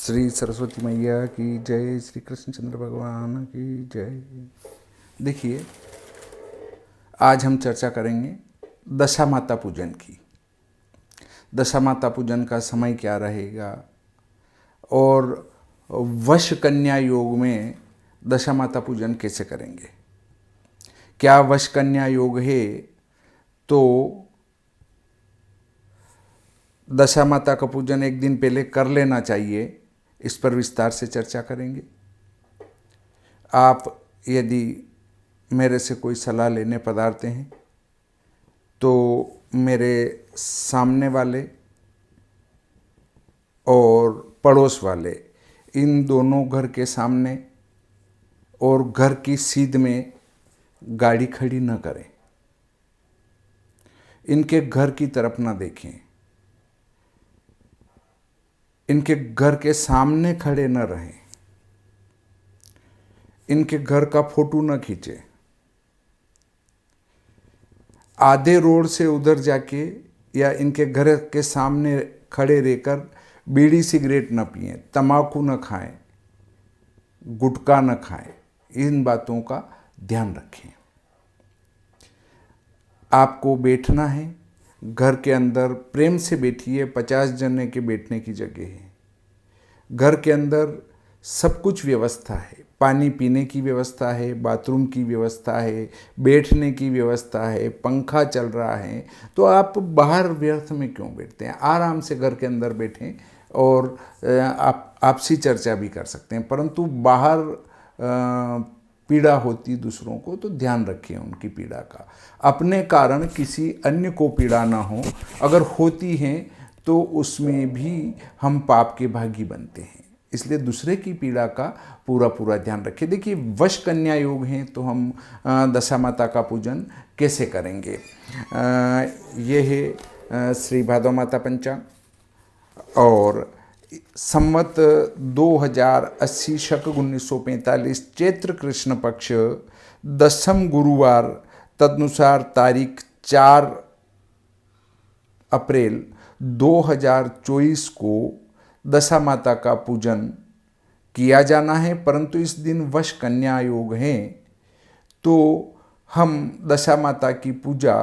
श्री सरस्वती मैया की जय, श्री कृष्णचंद्र भगवान की जय। देखिए, आज हम चर्चा करेंगे दशा माता पूजन की। दशा माता पूजन का समय क्या रहेगा और वश कन्या योग में दशा माता पूजन कैसे करेंगे। क्या वश कन्या योग है तो दशा माता का पूजन एक दिन पहले कर लेना चाहिए, इस पर विस्तार से चर्चा करेंगे। आप यदि मेरे से कोई सलाह लेने पधारते हैं तो मेरे सामने वाले और पड़ोस वाले, इन दोनों घर के सामने और घर की सीध में गाड़ी खड़ी न करें। इनके घर की तरफ न देखें, इनके घर के सामने खड़े न रहें, इनके घर का फोटो न खींचे, आधे रोड से उधर जाके या इनके घर के सामने खड़े रहकर बीड़ी सिगरेट न पिएं, तम्बाकू न खाएं, गुटखा न खाएं। इन बातों का ध्यान रखें। आपको बैठना है, घर के अंदर प्रेम से बैठिए। 50 जने के बैठने की जगह है। घर के अंदर सब कुछ व्यवस्था है, पानी पीने की व्यवस्था है, बाथरूम की व्यवस्था है, बैठने की व्यवस्था है, पंखा चल रहा है। तो आप बाहर व्यर्थ में क्यों बैठते हैं? आराम से घर के अंदर बैठें और आप आपसी चर्चा भी कर सकते हैं। परंतु बाहर पीड़ा होती दूसरों को, तो ध्यान रखें उनकी पीड़ा का। अपने कारण किसी अन्य को पीड़ा ना हो, अगर होती है तो उसमें भी हम पाप के भागी बनते हैं। इसलिए दूसरे की पीड़ा का पूरा ध्यान रखें। देखिए, वश कन्या योग हैं तो हम दशा माता का पूजन कैसे करेंगे। ये है श्री भादव माता पंचांग और संवत 2080 शक 1945 चैत्र कृष्ण पक्ष दसम गुरुवार, तदनुसार तारीख 4 अप्रैल 2024 को दशा माता का पूजन किया जाना है। परंतु इस दिन वश कन्या योग है, तो हम दशा माता की पूजा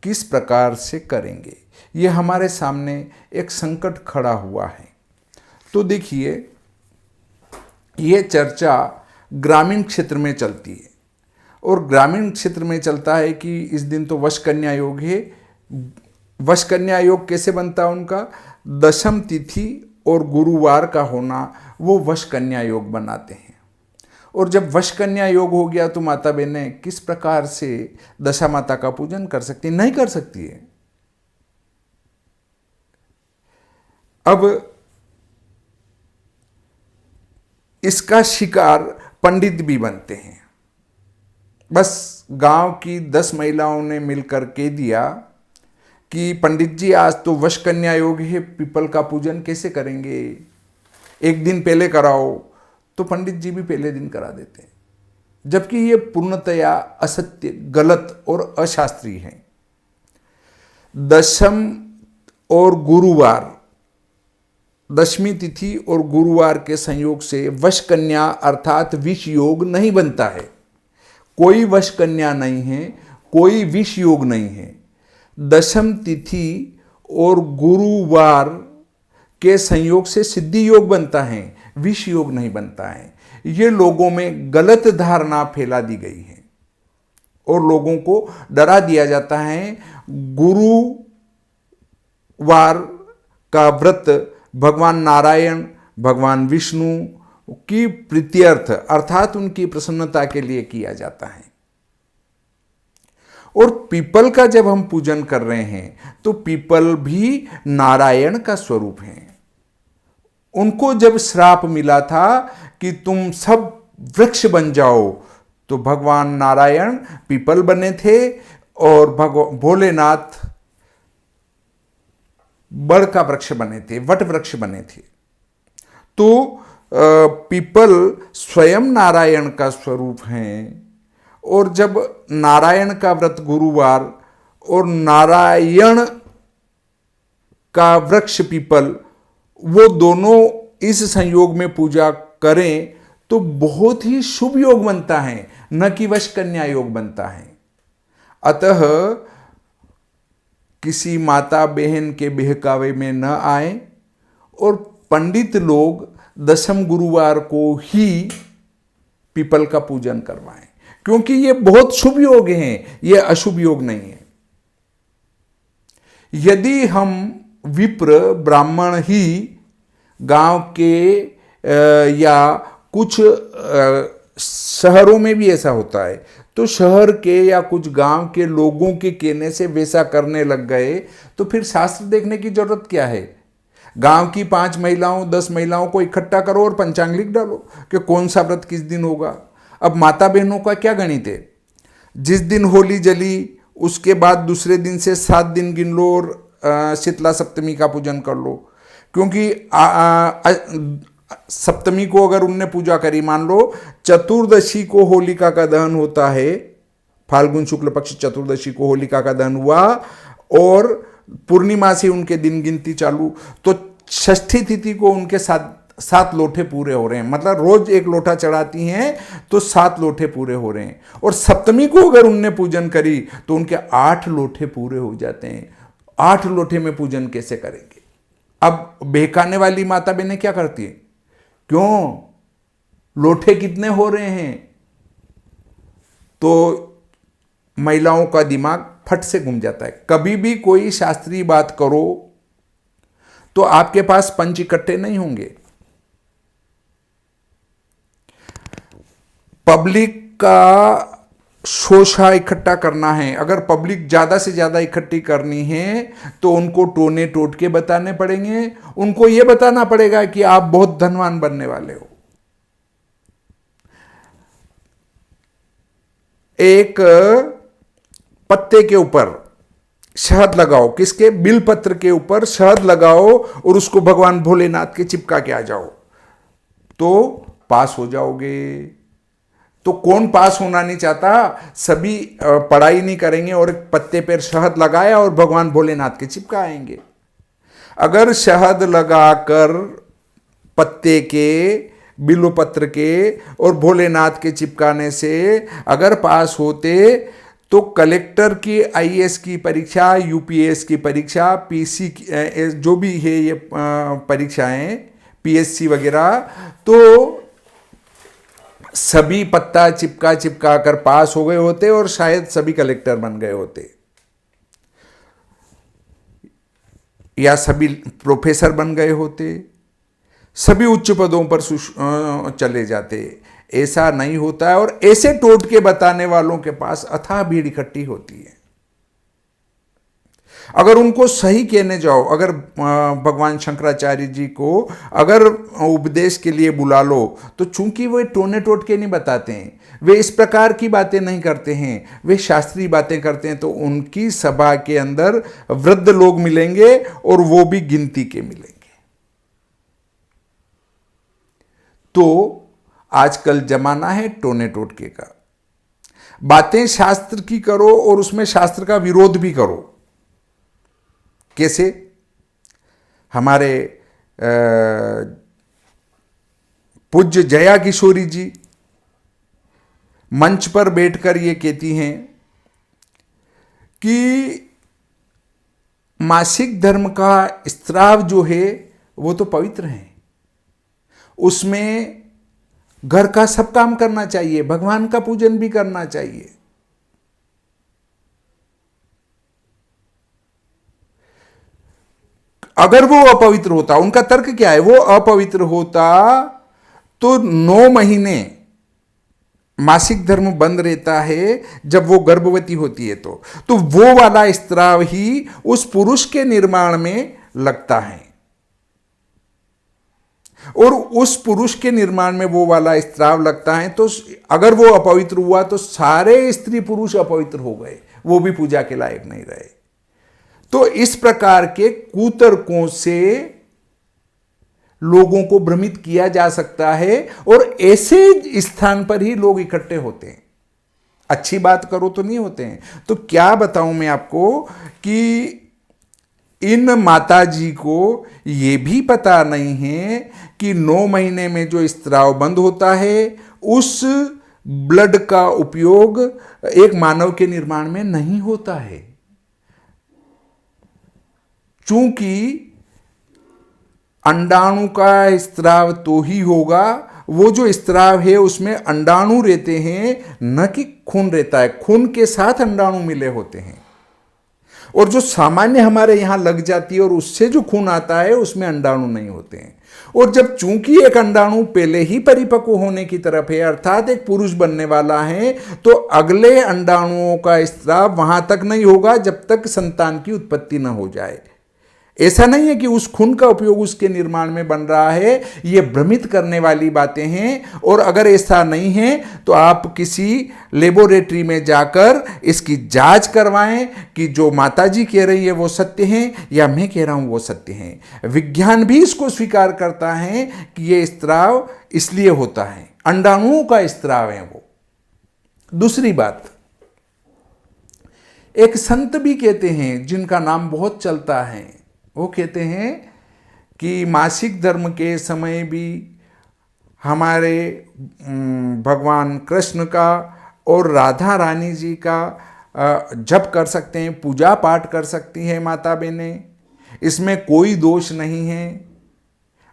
किस प्रकार से करेंगे, ये हमारे सामने एक संकट खड़ा हुआ है। तो देखिए, ये चर्चा ग्रामीण क्षेत्र में चलती है और ग्रामीण क्षेत्र में चलता है कि इस दिन तो वश कन्या योग है। वश कन्या योग कैसे बनता है? उनका दशम तिथि और गुरुवार का होना, वो वश कन्या योग बनाते हैं। और जब वश कन्या योग हो गया तो माता बहनें किस प्रकार से दशा माता का पूजन कर सकती? नहीं कर सकती है। अब इसका शिकार पंडित भी बनते हैं। बस गांव की 10 महिलाओं ने मिलकर कह दिया कि पंडित जी, आज तो वश कन्या योग है, पीपल का पूजन कैसे करेंगे, एक दिन पहले कराओ। तो पंडित जी भी पहले दिन करा देते हैं, जबकि ये पूर्णतया असत्य, गलत और अशास्त्रीय है। दशम और गुरुवार, दशमी तिथि और गुरुवार के संयोग से वश कन्या अर्थात विष योग नहीं बनता है। कोई वश कन्या नहीं है, कोई विष योग नहीं है। दशम तिथि और गुरुवार के संयोग से सिद्धि योग बनता है, विष योग नहीं बनता है। ये लोगों में गलत धारणा फैला दी गई है और लोगों को डरा दिया जाता है। गुरुवार का व्रत भगवान नारायण, भगवान विष्णु की प्रीत्यर्थ अर्थात उनकी प्रसन्नता के लिए किया जाता है। और पीपल का जब हम पूजन कर रहे हैं तो पीपल भी नारायण का स्वरूप है। उनको जब श्राप मिला था कि तुम सब वृक्ष बन जाओ, तो भगवान नारायण पीपल बने थे और भोलेनाथ बड़ का वृक्ष बने थे, वट वृक्ष बने थे। तो पीपल स्वयं नारायण का स्वरूप हैं। और जब नारायण का व्रत गुरुवार और नारायण का वृक्ष पीपल, वो दोनों इस संयोग में पूजा करें तो बहुत ही शुभ योग बनता है, न कि वश कन्या योग बनता है। अतः किसी माता बहन के बहकावे में न आए और पंडित लोग दशम गुरुवार को ही पीपल का पूजन करवाएं, क्योंकि ये बहुत शुभ योग हैं, ये अशुभ योग नहीं है। यदि हम विप्र ब्राह्मण ही गांव के या कुछ शहरों में भी ऐसा होता है, तो शहर के या कुछ गांव के लोगों के कहने से वैसा करने लग गए तो फिर शास्त्र देखने की जरूरत क्या है। गांव की 5 महिलाओं 10 महिलाओं को इकट्ठा करो और पंचांग लिख डालो कि कौन सा व्रत किस दिन होगा। अब माता बहनों का क्या गणित है, जिस दिन होली जली उसके बाद दूसरे दिन से 7 दिन गिन लो और शीतला सप्तमी का पूजन कर लो, क्योंकि सप्तमी को अगर उनने पूजा करी, मान लो चतुर्दशी को होलिका का दहन होता है, फाल्गुन शुक्ल पक्ष चतुर्दशी को होलिका का दहन हुआ और पूर्णिमा से उनके दिन गिनती चालू, तो षष्ठी तिथि को उनके 7 लोटे पूरे हो रहे हैं, मतलब रोज 1 लोटा चढ़ाती हैं तो 7 लोटे पूरे हो रहे हैं। और सप्तमी को अगर उनने पूजन करी तो उनके 8 लोटे पूरे हो जाते हैं। 8 लोटे में पूजन कैसे करेंगे। अब बहकाने वाली माता बहनें क्या करती है, क्यों लोटे कितने हो रहे हैं, तो महिलाओं का दिमाग फट से घूम जाता है। कभी भी कोई शास्त्रीय बात करो तो आपके पास पंच इकट्ठे नहीं होंगे। पब्लिक का शोषा इकट्ठा करना है, अगर पब्लिक ज्यादा से ज्यादा इकट्ठी करनी है तो उनको टोने टोटके बताने पड़ेंगे, उनको यह बताना पड़ेगा कि आप बहुत धनवान बनने वाले हो। एक पत्ते के ऊपर शहद लगाओ, किसके, बिलपत्र के ऊपर शहद लगाओ और उसको भगवान भोलेनाथ के चिपका के आ जाओ तो पास हो जाओगे। तो कौन पास होना नहीं चाहता, सभी पढ़ाई नहीं करेंगे और एक पत्ते पर शहद लगाया और भगवान भोलेनाथ के चिपका आएंगे। अगर शहद लगाकर पत्ते के, बिल्वपत्र के और भोलेनाथ के चिपकाने से अगर पास होते तो कलेक्टर की, आईएएस की परीक्षा, यूपीएस की परीक्षा, पीसी जो भी है ये परीक्षाएं, पीएससी वगैरह, तो सभी पत्ता चिपका चिपका कर पास हो गए होते और शायद सभी कलेक्टर बन गए होते या सभी प्रोफेसर बन गए होते, सभी उच्च पदों पर चले जाते। ऐसा नहीं होता है और ऐसे टोटके बताने वालों के पास अथाह भीड़ इकट्ठी होती है। अगर उनको सही कहने जाओ, अगर भगवान शंकराचार्य जी को अगर उपदेश के लिए बुला लो तो चूंकि वे टोने टोटके नहीं बताते हैं, वे इस प्रकार की बातें नहीं करते हैं, वे शास्त्रीय बातें करते हैं, तो उनकी सभा के अंदर वृद्ध लोग मिलेंगे और वो भी गिनती के मिलेंगे। तो आजकल जमाना है टोने टोटके का। बातें शास्त्र की करो और उसमें शास्त्र का विरोध भी करो। कैसे, हमारे पूज्य जया किशोरी जी मंच पर बैठकर ये कहती हैं कि मासिक धर्म का स्त्राव जो है वो तो पवित्र है, उसमें घर का सब काम करना चाहिए, भगवान का पूजन भी करना चाहिए। अगर वो अपवित्र होता, उनका तर्क क्या है, वो अपवित्र होता तो 9 महीने मासिक धर्म बंद रहता है जब वो गर्भवती होती है, तो वो वाला स्त्राव ही उस पुरुष के निर्माण में लगता है और उस पुरुष के निर्माण में वो वाला स्त्राव लगता है। तो अगर वो अपवित्र हुआ तो सारे स्त्री पुरुष अपवित्र हो गए, वो भी पूजा के लायक नहीं रहे। तो इस प्रकार के कुतर्कों से लोगों को भ्रमित किया जा सकता है और ऐसे स्थान पर ही लोग इकट्ठे होते हैं। अच्छी बात करो तो नहीं होते हैं। तो क्या बताऊं मैं आपको कि इन माताजी को ये भी पता नहीं है कि 9 महीने में जो स्त्राव बंद होता है उस ब्लड का उपयोग एक मानव के निर्माण में नहीं होता है। चूंकि अंडाणु का स्त्राव तो ही होगा, वो जो स्त्राव है उसमें अंडाणु रहते हैं, न कि खून रहता है। खून के साथ अंडाणु मिले होते हैं, और जो सामान्य हमारे यहां लग जाती है और उससे जो खून आता है उसमें अंडाणु नहीं होते हैं। और जब चूंकि एक अंडाणु पहले ही परिपक्व होने की तरफ है, अर्थात एक पुरुष बनने वाला है, तो अगले अंडाणुओं का स्त्राव वहां तक नहीं होगा जब तक संतान की उत्पत्ति न हो जाए। ऐसा नहीं है कि उस खून का उपयोग उसके निर्माण में बन रहा है। ये भ्रमित करने वाली बातें हैं, और अगर ऐसा नहीं है तो आप किसी लेबोरेटरी में जाकर इसकी जांच करवाएं कि जो माताजी कह रही है वो सत्य है या मैं कह रहा हूं वो सत्य है। विज्ञान भी इसको स्वीकार करता है कि ये स्त्राव इसलिए होता है, अंडाणुओं का स्त्राव है वो। दूसरी बात, एक संत भी कहते हैं जिनका नाम बहुत चलता है, वो कहते हैं कि मासिक धर्म के समय भी हमारे भगवान कृष्ण का और राधा रानी जी का जप कर सकते हैं, पूजा पाठ कर सकती हैं माता बहनें, इसमें कोई दोष नहीं है।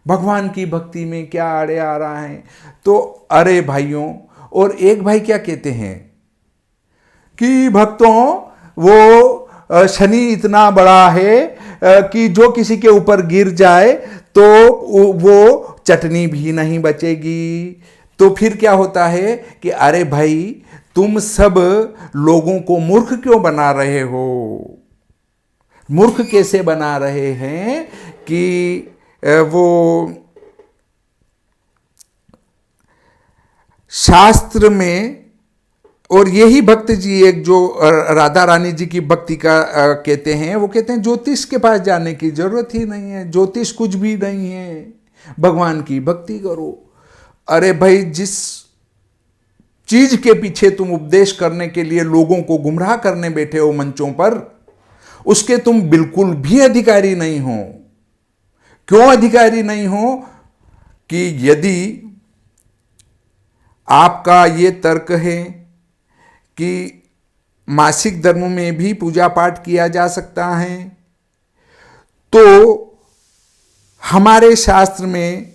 भगवान की भक्ति में क्या आड़े आ रहा है? तो अरे भाइयों, और एक भाई क्या कहते हैं कि भक्तों वो शनि इतना बड़ा है कि जो किसी के ऊपर गिर जाए तो वो चटनी भी नहीं बचेगी। तो फिर क्या होता है कि अरे भाई, तुम सब लोगों को मूर्ख क्यों बना रहे हो? मूर्ख कैसे बना रहे हैं कि वो शास्त्र में, और यही भक्त जी एक जो राधा रानी जी की भक्ति का कहते हैं, वो कहते हैं ज्योतिष के पास जाने की जरूरत ही नहीं है, ज्योतिष कुछ भी नहीं है, भगवान की भक्ति करो। अरे भाई, जिस चीज के पीछे तुम उपदेश करने के लिए लोगों को गुमराह करने बैठे हो मंचों पर, उसके तुम बिल्कुल भी अधिकारी नहीं हो। क्यों अधिकारी नहीं हो? कि यदि आपका ये तर्क है कि मासिक धर्म में भी पूजा पाठ किया जा सकता है, तो हमारे शास्त्र में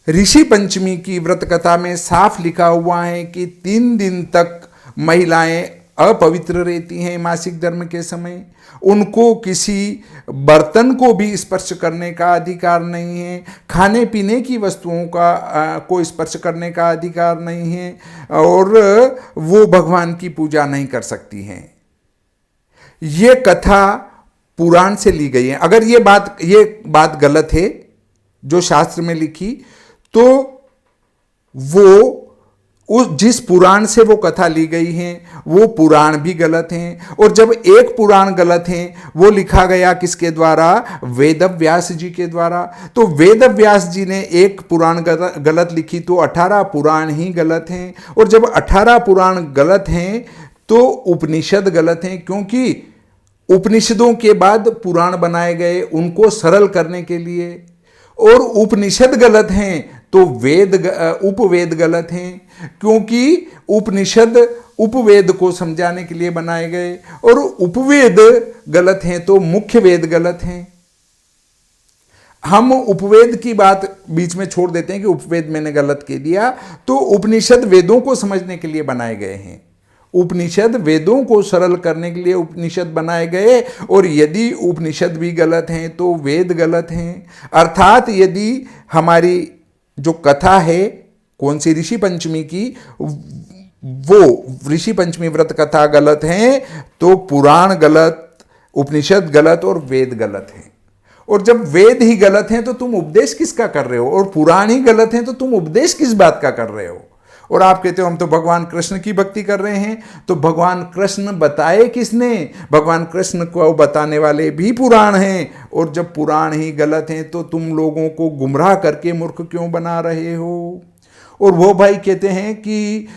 ऋषि पंचमी की व्रत कथा में साफ लिखा हुआ है कि 3 दिन तक महिलाएं अपवित्र रहती हैं मासिक धर्म के समय। उनको किसी बर्तन को भी स्पर्श करने का अधिकार नहीं है, खाने पीने की वस्तुओं को स्पर्श करने का अधिकार नहीं है, और वो भगवान की पूजा नहीं कर सकती हैं। ये कथा पुराण से ली गई है। अगर ये बात गलत है जो शास्त्र में लिखी, तो वो जिस पुराण से वो कथा ली गई है वो पुराण भी गलत हैं। और जब एक पुराण गलत है, वो लिखा गया किसके द्वारा? वेद व्यास जी के द्वारा। तो वेद व्यास जी ने एक पुराण गलत लिखी, तो 18 पुराण ही गलत हैं। और जब 18 पुराण गलत हैं तो उपनिषद गलत हैं, क्योंकि उपनिषदों के बाद पुराण बनाए गए उनको सरल करने के लिए। और उपनिषद गलत हैं तो उपवेद गलत हैं, क्योंकि उपनिषद उपवेद को समझाने के लिए बनाए गए, और उपवेद गलत हैं तो मुख्य वेद गलत हैं। हम उपवेद की बात बीच में छोड़ देते हैं कि उपवेद मैंने गलत कह दिया। तो उपनिषद वेदों को समझने के लिए बनाए गए हैं। उपनिषद वेदों को सरल करने के लिए उपनिषद बनाए गए, और यदि उपनिषद भी गलत हैं तो वेद गलत हैं। अर्थात यदि हमारी जो कथा है कौन सी ऋषि पंचमी की, वो ऋषि पंचमी व्रत कथा गलत है, तो पुराण गलत, उपनिषद गलत और वेद गलत हैं। और जब वेद ही गलत हैं तो तुम उपदेश किसका कर रहे हो? और पुराण ही गलत हैं तो तुम उपदेश किस बात का कर रहे हो? और आप कहते हो हम तो भगवान कृष्ण की भक्ति कर रहे हैं। तो भगवान कृष्ण बताए किसने? भगवान कृष्ण को बताने वाले भी पुराण हैं। और जब पुराण ही गलत हैं तो तुम लोगों को गुमराह करके मूर्ख क्यों बना रहे हो? और वो भाई कहते हैं कि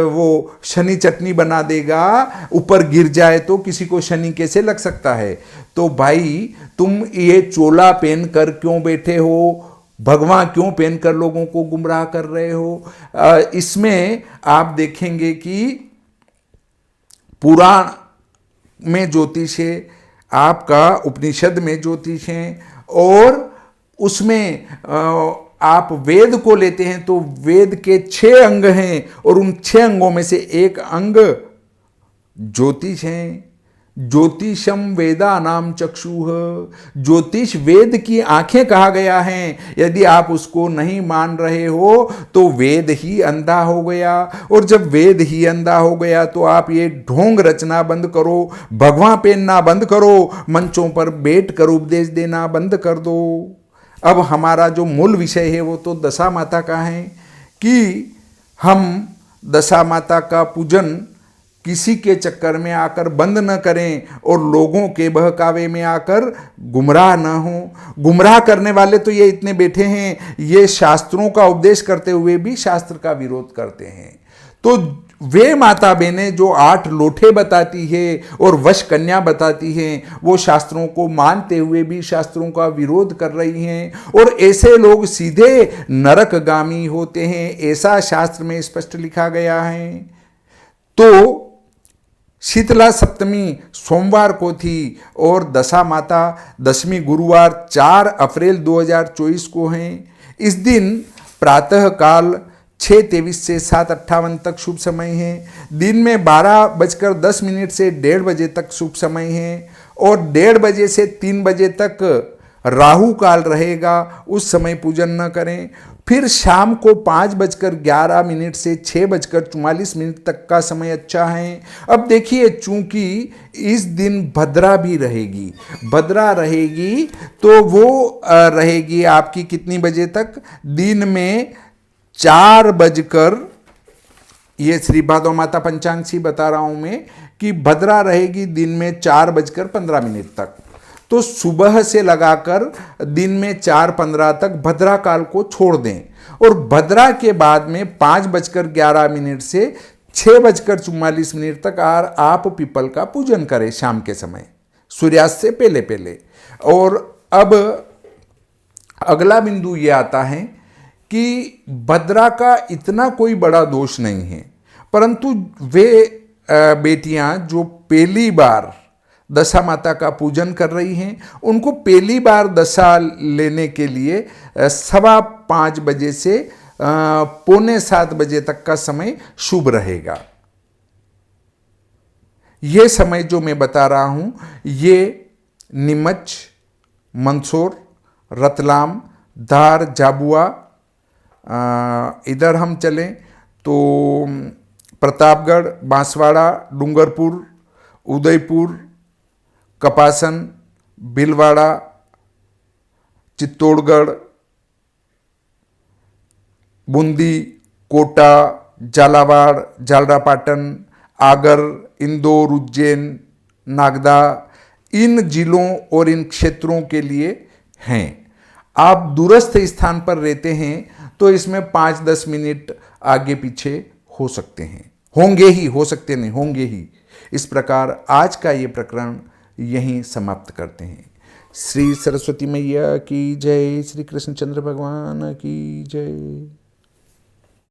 वो शनि चटनी बना देगा, ऊपर गिर जाए तो किसी को शनि कैसे लग सकता है। तो भाई तुम ये चोला पहन कर क्यों बैठे हो, भगवा क्यों पहनकर लोगों को गुमराह कर रहे हो। इसमें आप देखेंगे कि पुराण में ज्योतिष है, आपका उपनिषद में ज्योतिष है, और उसमें आप वेद को लेते हैं तो वेद के 6 अंग हैं और उन 6 अंगों में से एक अंग ज्योतिष है। ज्योतिषम वेदा नाम चक्षुः, ज्योतिष वेद की आंखें कहा गया है। यदि आप उसको नहीं मान रहे हो तो वेद ही अंधा हो गया, और जब वेद ही अंधा हो गया तो आप ये ढोंग रचना बंद करो, भगवा पहनना बंद करो, मंचों पर बैठ कर उपदेश देना बंद कर दो। अब हमारा जो मूल विषय है वो तो दशा माता का है कि हम दशा माता का पूजन किसी के चक्कर में आकर बंद न करें और लोगों के बहकावे में आकर गुमराह न हो। गुमराह करने वाले तो ये इतने बैठे हैं, ये शास्त्रों का उपदेश करते हुए भी शास्त्र का विरोध करते हैं। तो वे माता बहनें जो 8 लोठे बताती है और वश कन्या बताती हैं, वो शास्त्रों को मानते हुए भी शास्त्रों का विरोध कर रही हैं, और ऐसे लोग सीधे नरकगामी होते हैं, ऐसा शास्त्र में स्पष्ट लिखा गया है। तो शीतला सप्तमी सोमवार को थी और दशा माता दशमी गुरुवार 4 अप्रैल 2024 को है। इस दिन प्रातः काल 6:23 से 7:58 तक शुभ समय है। दिन में 12:10 से 1:30 बजे तक शुभ समय है, और 1:30 बजे से 3 बजे तक राहु काल रहेगा, उस समय पूजन न करें। फिर शाम को 5:11 से 6:44 तक का समय अच्छा है। अब देखिए, चूंकि इस दिन भद्रा भी रहेगी, भद्रा रहेगी तो वो रहेगी आपकी कितनी बजे तक, दिन में 4 बजकर, ये श्री भादव माता पंचांग से बता रहा हूं मैं कि भद्रा रहेगी दिन में 4:15 तक। तो सुबह से लगाकर दिन में 4:15 तक भद्रा काल को छोड़ दें, और भद्रा के बाद में 5:11 से 6:44 तक आप पीपल का पूजन करें शाम के समय, सूर्यास्त से पहले पहले। और अब अगला बिंदु ये आता है कि भद्रा का इतना कोई बड़ा दोष नहीं है, परंतु वे बेटियां जो पहली बार दशा माता का पूजन कर रही हैं, उनको पहली बार दशा लेने के लिए 5:15 बजे से 6:45 बजे तक का समय शुभ रहेगा। ये समय जो मैं बता रहा हूं, ये नीमच, मंदसौर, रतलाम, धार, झाबुआ, इधर हम चलें तो प्रतापगढ़, बांसवाड़ा, डूंगरपुर, उदयपुर, कपासन, भीलवाड़ा, चित्तौड़गढ़, बूंदी, कोटा, झालावाड़, झालरापाटन, आगर, इंदौर, उज्जैन, नागदा, इन जिलों और इन क्षेत्रों के लिए हैं। आप दूरस्थ स्थान पर रहते हैं तो इसमें 5-10 मिनट आगे पीछे हो सकते हैं, होंगे ही, हो सकते नहीं, होंगे ही। इस प्रकार आज का ये प्रकरण यहीं समाप्त करते हैं। श्री सरस्वती मैया की जय, श्री कृष्णचंद्र भगवान की जय।